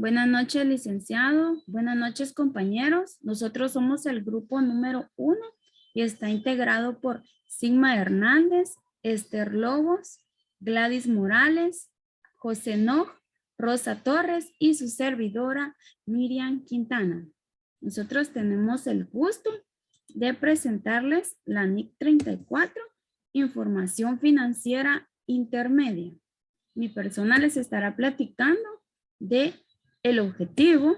Buenas noches, licenciado. Buenas noches, compañeros. Nosotros somos el grupo número 1 y está integrado por Sigma Hernández, Esther Lobos, Gladys Morales, José Noj, Rosa Torres y su servidora Miriam Quintana. Nosotros tenemos el gusto de presentarles la NIC 34, Información Financiera Intermedia. Mi persona les estará platicando de el objetivo,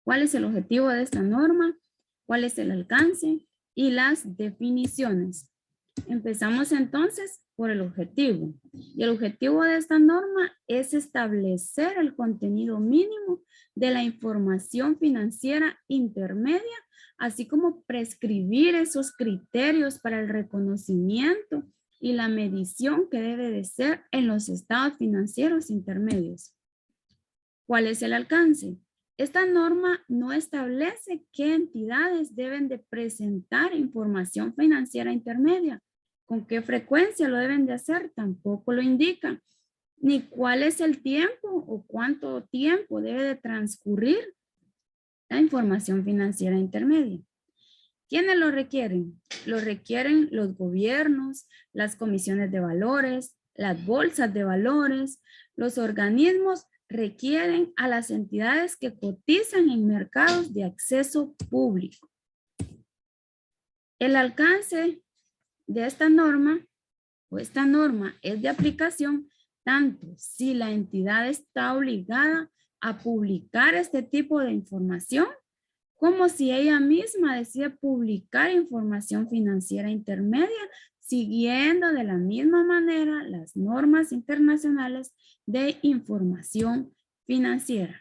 cuál es el objetivo de esta norma, cuál es el alcance y las definiciones. Empezamos entonces por el objetivo. Y el objetivo de esta norma es establecer el contenido mínimo de la información financiera intermedia, así como prescribir esos criterios para el reconocimiento y la medición que debe de ser en los estados financieros intermedios. ¿Cuál es el alcance? Esta norma no establece qué entidades deben de presentar información financiera intermedia. ¿Con qué frecuencia lo deben de hacer? Tampoco lo indica. Ni cuál es el tiempo o cuánto tiempo debe de transcurrir la información financiera intermedia. ¿Quiénes lo requieren? Lo requieren los gobiernos, las comisiones de valores, las bolsas de valores, los organismos requieren a las entidades que cotizan en mercados de acceso público. El alcance de esta norma es de aplicación tanto si la entidad está obligada a publicar este tipo de información como si ella misma decide publicar información financiera intermedia siguiendo de la misma manera las normas internacionales de información financiera.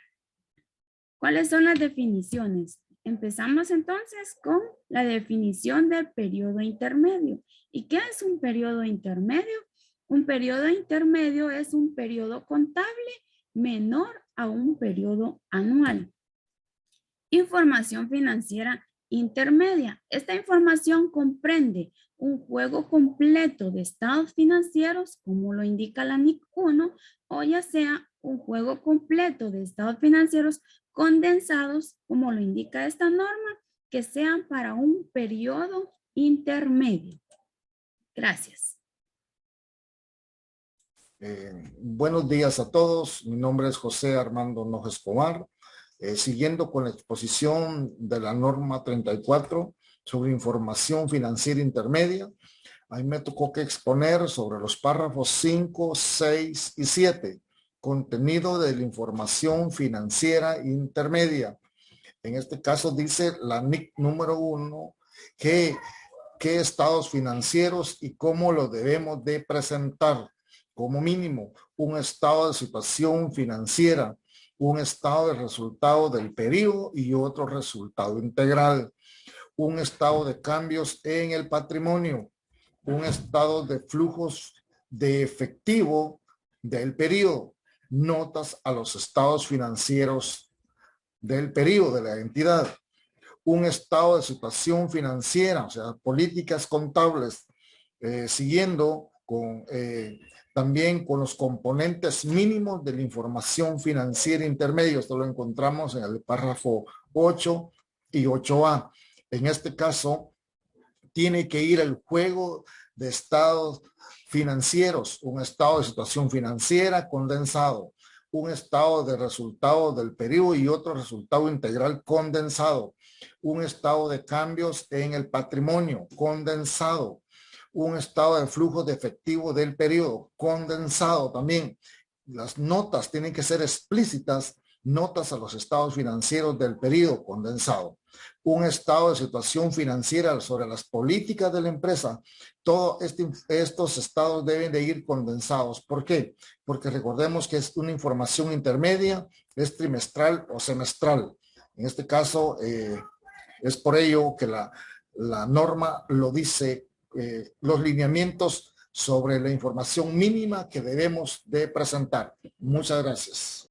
¿Cuáles son las definiciones? Empezamos entonces con la definición del periodo intermedio. ¿Y qué es un periodo intermedio? Un periodo intermedio es un periodo contable menor a un periodo anual. Información financiera intermedia. Esta información comprende un juego completo de estados financieros, como lo indica la NIC 1, o ya sea un juego completo de estados financieros condensados, como lo indica esta norma, que sean para un periodo intermedio. Gracias. Buenos días a todos. Mi nombre es José Armando Noj Escobar. Siguiendo con la exposición de la norma 34 sobre información financiera intermedia, ahí me tocó que exponer sobre los párrafos 5, 6 y 7, contenido de la información financiera intermedia. En este caso dice la NIC número 1 qué estados financieros y cómo lo debemos de presentar. Como mínimo, un estado de situación financiera, un estado de resultado del periodo y otro resultado integral, un estado de cambios en el patrimonio, un estado de flujos de efectivo del periodo, notas a los estados financieros del periodo de la entidad, un estado de situación financiera, o sea, políticas contables, siguiendo con también con los componentes mínimos de la información financiera intermedia. Esto lo encontramos en el párrafo 8 y 8A. En este caso, tiene que ir el juego de estados financieros, un estado de situación financiera condensado, un estado de resultado del periodo y otro resultado integral condensado, un estado de cambios en el patrimonio condensado, un estado de flujo de efectivo del periodo condensado también. Las notas tienen que ser explícitas, notas a los estados financieros del periodo condensado, un estado de situación financiera sobre las políticas de la empresa. Todos estos estados deben de ir condensados. ¿Por qué? Porque recordemos que es una información intermedia, es trimestral o semestral. En este caso, es por ello que la norma lo dice, los lineamientos sobre la información mínima que debemos de presentar. Muchas gracias.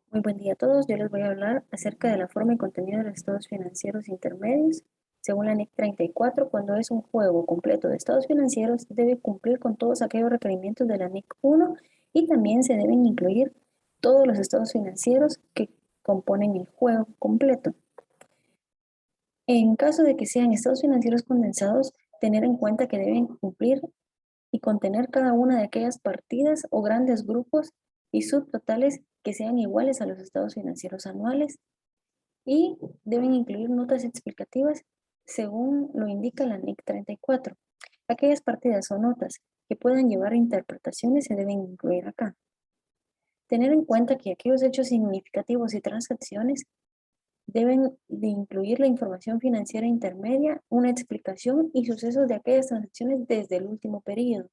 Muy buen día a todos. Yo les voy a hablar acerca de la forma y contenido de los estados financieros intermedios. Según la NIC 34, cuando es un juego completo de estados financieros, debe cumplir con todos aquellos requerimientos de la NIC 1 y también se deben incluir todos los estados financieros que componen el juego completo. En caso de que sean estados financieros condensados, tener en cuenta que deben cumplir y contener cada una de aquellas partidas o grandes grupos y subtotales que sean iguales a los estados financieros anuales y deben incluir notas explicativas según lo indica la NIC 34. Aquellas partidas o notas que puedan llevar a interpretaciones se deben incluir acá. Tener en cuenta que aquellos hechos significativos y transacciones deben de incluir la información financiera intermedia, una explicación y sucesos de aquellas transacciones desde el último periodo.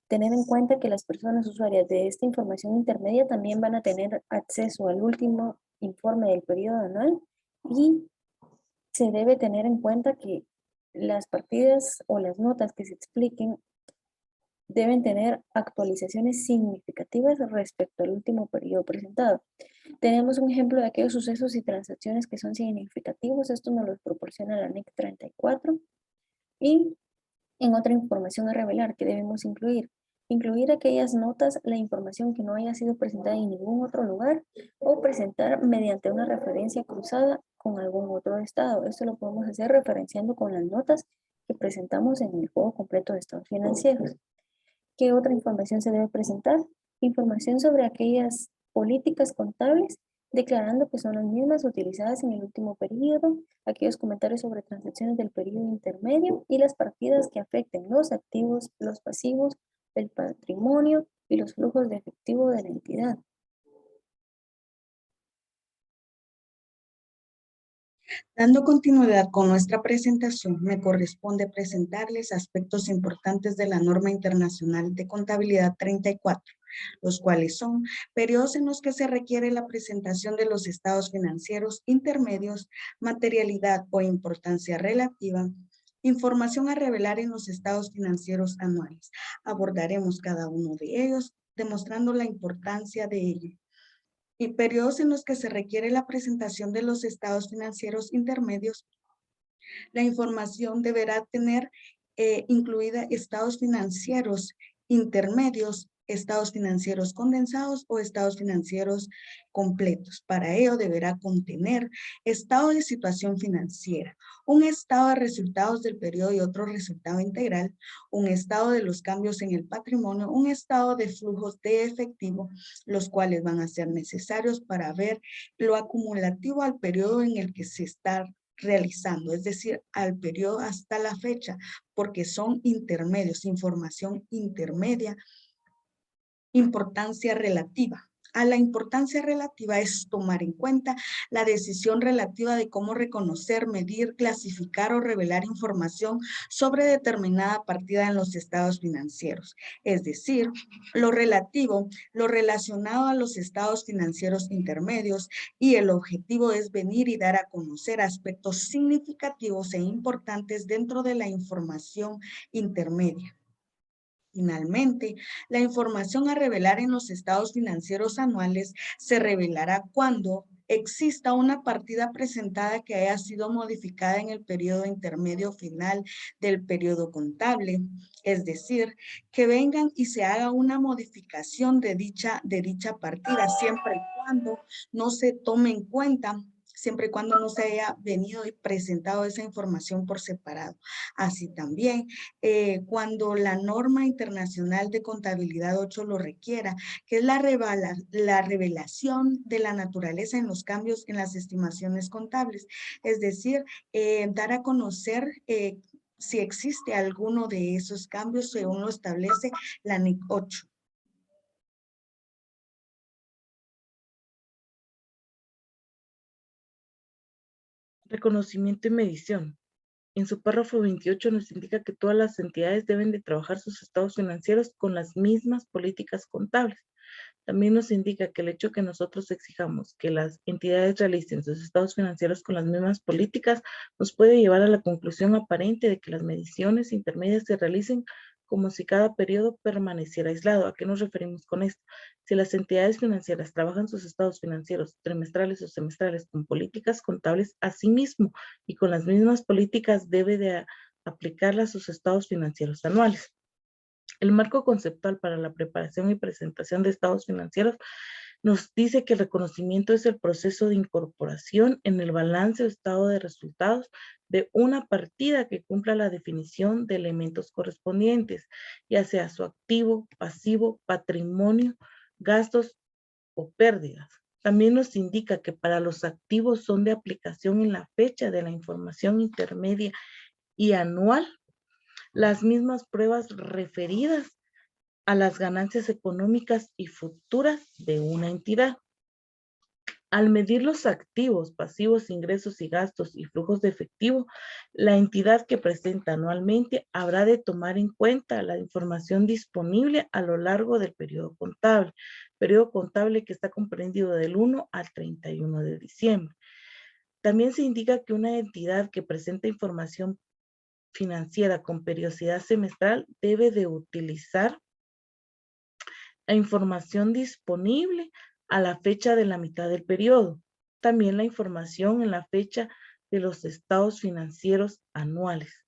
Tener en cuenta que las personas usuarias de esta información intermedia también van a tener acceso al último informe del periodo anual y se debe tener en cuenta que las partidas o las notas que se expliquen deben tener actualizaciones significativas respecto al último periodo presentado. Tenemos un ejemplo de aquellos sucesos y transacciones que son significativos. Esto nos lo proporciona la NIC 34. Y en otra información a revelar que debemos incluir aquellas notas, la información que no haya sido presentada en ningún otro lugar o presentar mediante una referencia cruzada con algún otro estado. Esto lo podemos hacer referenciando con las notas que presentamos en el juego completo de estados financieros. ¿Qué otra información se debe presentar? Información sobre aquellas políticas contables, declarando que son las mismas utilizadas en el último periodo, aquellos comentarios sobre transacciones del periodo intermedio y las partidas que afecten los activos, los pasivos, el patrimonio y los flujos de efectivo de la entidad. Dando continuidad con nuestra presentación, me corresponde presentarles aspectos importantes de la norma internacional de contabilidad 34, los cuales son periodos en los que se requiere la presentación de los estados financieros intermedios, materialidad o importancia relativa, información a revelar en los estados financieros anuales. Abordaremos cada uno de ellos, demostrando la importancia de ello. Y periodos en los que se requiere la presentación de los estados financieros intermedios, la información deberá tener incluida estados financieros intermedios, estados financieros condensados o estados financieros completos. Para ello deberá contener estado de situación financiera, un estado de resultados del periodo y otro resultado integral, un estado de los cambios en el patrimonio, un estado de flujos de efectivo, los cuales van a ser necesarios para ver lo acumulativo al periodo en el que se está realizando, es decir, al periodo hasta la fecha, porque son intermedios, información intermedia. Importancia relativa. A la importancia relativa es tomar en cuenta la decisión relativa de cómo reconocer, medir, clasificar o revelar información sobre determinada partida en los estados financieros. Es decir, lo relativo, lo relacionado a los estados financieros intermedios, y el objetivo es venir y dar a conocer aspectos significativos e importantes dentro de la información intermedia. Finalmente, la información a revelar en los estados financieros anuales se revelará cuando exista una partida presentada que haya sido modificada en el periodo intermedio final del periodo contable, es decir, que vengan y se haga una modificación de dicha partida, siempre y cuando no se tome en cuenta, siempre y cuando no se haya venido y presentado esa información por separado. Así también, cuando la norma internacional de contabilidad 8 lo requiera, que es la revelación de la naturaleza en los cambios en las estimaciones contables, es decir, dar a conocer si existe alguno de esos cambios según lo establece la NIC 8. Reconocimiento y medición. En su párrafo 28 nos indica que todas las entidades deben de trabajar sus estados financieros con las mismas políticas contables. También nos indica que el hecho que nosotros exijamos que las entidades realicen sus estados financieros con las mismas políticas nos puede llevar a la conclusión aparente de que las mediciones intermedias se realicen como si cada periodo permaneciera aislado. ¿A qué nos referimos con esto? Si las entidades financieras trabajan sus estados financieros trimestrales o semestrales con políticas contables, asimismo y con las mismas políticas debe de aplicarlas a sus estados financieros anuales. El marco conceptual para la preparación y presentación de estados financieros Nos dice que el reconocimiento es el proceso de incorporación en el balance o estado de resultados de una partida que cumpla la definición de elementos correspondientes, ya sea su activo, pasivo, patrimonio, gastos o pérdidas. También nos indica que para los activos son de aplicación en la fecha de la información intermedia y anual las mismas pruebas referidas a las ganancias económicas y futuras de una entidad. Al medir los activos, pasivos, ingresos y gastos y flujos de efectivo, la entidad que presenta anualmente habrá de tomar en cuenta la información disponible a lo largo del periodo contable que está comprendido del 1 al 31 de diciembre. También se indica que una entidad que presenta información financiera con periodicidad semestral debe de utilizar la información disponible a la fecha de la mitad del periodo. También la información en la fecha de los estados financieros anuales.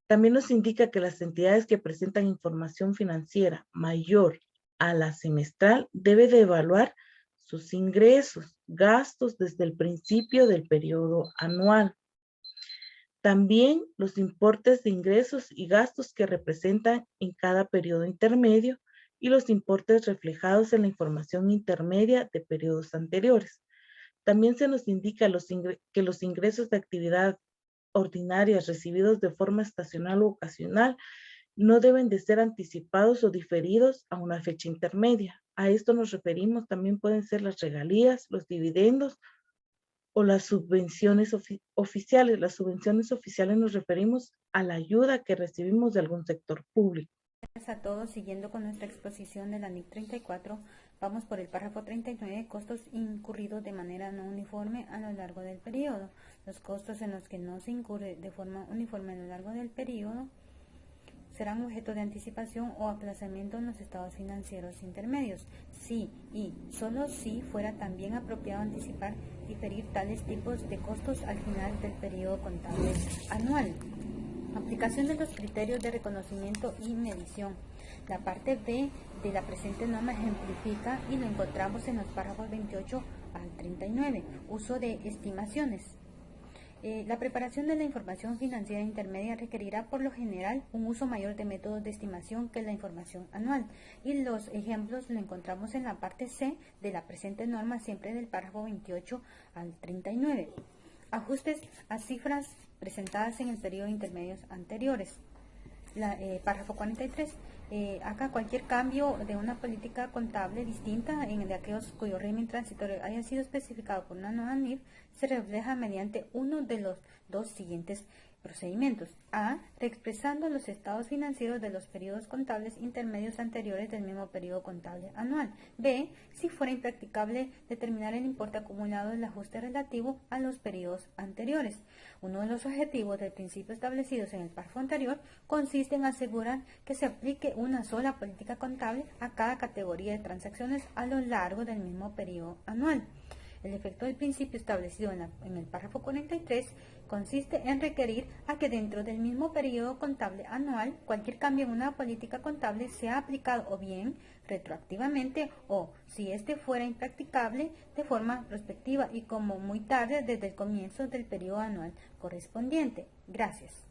También nos indica que las entidades que presentan información financiera mayor a la semestral debe de evaluar sus ingresos, gastos desde el principio del periodo anual. También los importes de ingresos y gastos que representan en cada periodo intermedio y los importes reflejados en la información intermedia de periodos anteriores. También se nos indica que los ingresos de actividad ordinarias recibidos de forma estacional o ocasional no deben de ser anticipados o diferidos a una fecha intermedia. A esto nos referimos, también pueden ser las regalías, los dividendos o las subvenciones oficiales. Las subvenciones oficiales nos referimos a la ayuda que recibimos de algún sector público. Gracias a todos. Siguiendo con nuestra exposición de la NIC 34, vamos por el párrafo 39, costos incurridos de manera no uniforme a lo largo del periodo. Los costos en los que no se incurre de forma uniforme a lo largo del periodo serán objeto de anticipación o aplazamiento en los estados financieros intermedios, si y solo si fuera también apropiado anticipar diferir tales tipos de costos al final del periodo contable anual. Aplicación de los criterios de reconocimiento y medición. La parte B de la presente norma ejemplifica y lo encontramos en los párrafos 28 al 39. Uso de estimaciones. La preparación de la información financiera intermedia requerirá por lo general un uso mayor de métodos de estimación que la información anual, y los ejemplos lo encontramos en la parte C de la presente norma, siempre del párrafo 28 al 39. Ajustes a cifras presentadas en el periodo de intermedios anteriores. Párrafo 43. Acá cualquier cambio de una política contable distinta en el de aquellos cuyo régimen transitorio haya sido especificado por una nueva NIF se refleja mediante uno de los dos siguientes procedimientos. A. Reexpresando los estados financieros de los periodos contables intermedios anteriores del mismo periodo contable anual. B. Si fuera impracticable determinar el importe acumulado del ajuste relativo a los periodos anteriores. Uno de los objetivos del principio establecidos en el párrafo anterior consiste en asegurar que se aplique una sola política contable a cada categoría de transacciones a lo largo del mismo periodo anual. El efecto del principio establecido en el párrafo 43 consiste en requerir a que dentro del mismo periodo contable anual cualquier cambio en una política contable sea aplicado o bien retroactivamente o, si éste fuera impracticable, de forma prospectiva y como muy tarde desde el comienzo del periodo anual correspondiente. Gracias.